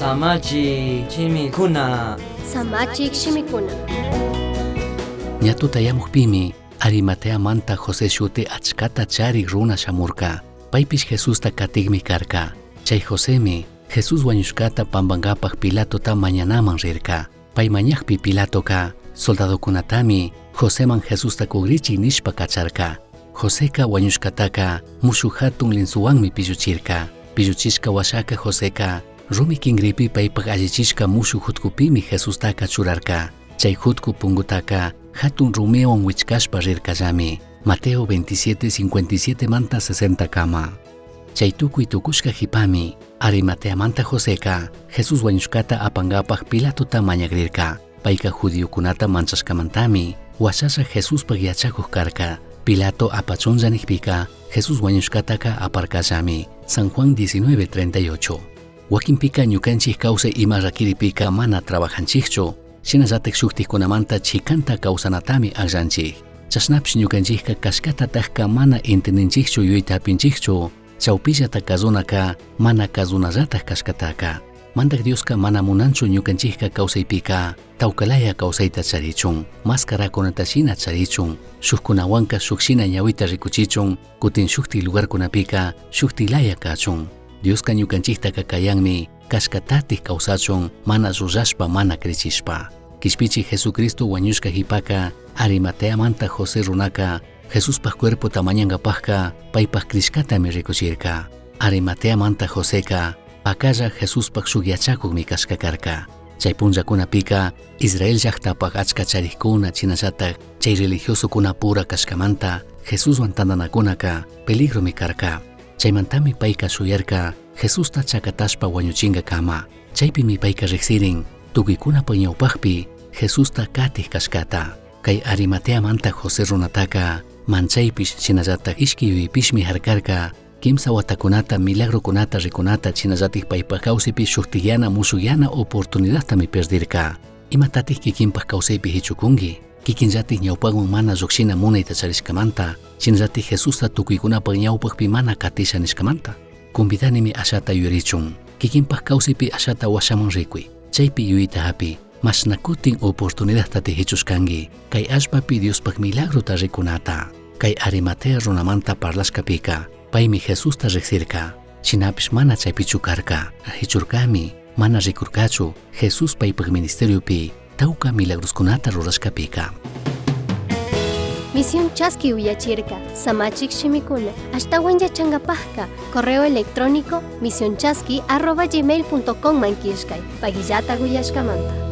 Samachi Chimikuna. Samachik shimikuna. Ñatuta yamuqpimi Arimatea manta José shuti achkata charik runa shamurka. Paypish Jesusta katigmi karka. Chay Josémi Jesús wañushkata pambankapaq Pilatota mañanaman rirka. Pay mañaqpi Pilatoka soldadokunatami Joséman Jesusta kugrichik nishpa kacharka. Joséka wañushkataka mushu hatun linsuwanmi pilluchirka. Pilluchishka washaka Joséka rumi kingripi paypaq allichishka mushu hutkupimi Jesustaka churarka. Chay hutku pungutaka hatun rumiwan wichkashpa rirkallami. Mateo 27:57 manta 60 kama. Chay tukuy tukushka hipami Arimatea manta Joséka Jesús wañushkata apankapaq Pilatota mañakrirka. Payka judiokunata manchashkamantami washasha Jesuspaq yachakuq karka. Pilato apachunllanikpika Jesús wañushkataka aparkallami. San Juan 19:38. Wakinpika ñukanchik kawsay ima rakiripika mana trabajanchikchu. Shinallatak shuktikkunamanta chikanta kawsanatami allanchik. Chasnapish ñukanchikka kashkatataqka mana intininchikchu yuyta apinchikchu. Chawpillata kazunaka mana kazunallataq kashkataka. Mantak Dioska mana munanchu ñukanchikka kawsaypika tawkalaya kawsayta charichun. Maskarakunata shina charichun. Shukkunawanka shukshina ñawita rikuchichun. Kutin shukti lugarkunapika shuktilaya kachun. Dioska ñukanchiktaka kayanmi kashkatatik kawsachun mana rurashpa mana krichishpa. Kishpichi Jesucristo wañushka hipaka Arimatea manta José runaka Jesuspaq cuerpota mañankapaqka paypaq krishkatami rikuchirka. Arimatea manta Joséka pakalla Jesuspaq shuk yachakuqmi kashka karka. Chay punllakunapika Israel llaqtapaq achka charikkuna chinallatak chay religiosokuna pura kashkamanta Jesuswan tandanakunaka peligromi karka. Chaymantami payka shuyarka Jesusta chakatashpa wañuchinka kama. Chaypimi payka riqsirin tukuykunapaq ñawpaqpi Jesusta katik kashkata. Kay Arimatea manta José runataka manchaypish chinallatak ishki yuyipishmi harkarka. Kimsa watakunata milagrokunata rikunata chinallatik paypaq kawsaypi shuktikyana mushukyana oportunidadtami perdirka. Imatatik kikinpaq kawsaypi hichukunki. Kikinllatik ñawpaqwan mana lluqshina munayta charishkamanta chinallatik Jesusta tukuykunapaq ñawpaqpi mana katisha nishkamanta. Convidanimi ashata yurichun. Kikinpaq kawsaypi ashata washaman rikuy. Chaypi yuyita hapi. Mashna kutin oportunidadtati hichushkanki. Kay allpapi Diospaq milagrota rikunata. Kay Arimatea runamanta parlashkapika paymi Jesusta riqsirka. Shinapish mana chaypichu karka. Hichurkami mana rikurkachu Jesus paypaq ministeriopi tawka milagroskunata rurashkapika. Misión Chaski uyachirka, Samachik shimikuna. Ashtawan yachangapajka. Correo electrónico misionchaski@gmail.com mankishkay. Pagillata guyashkamanta.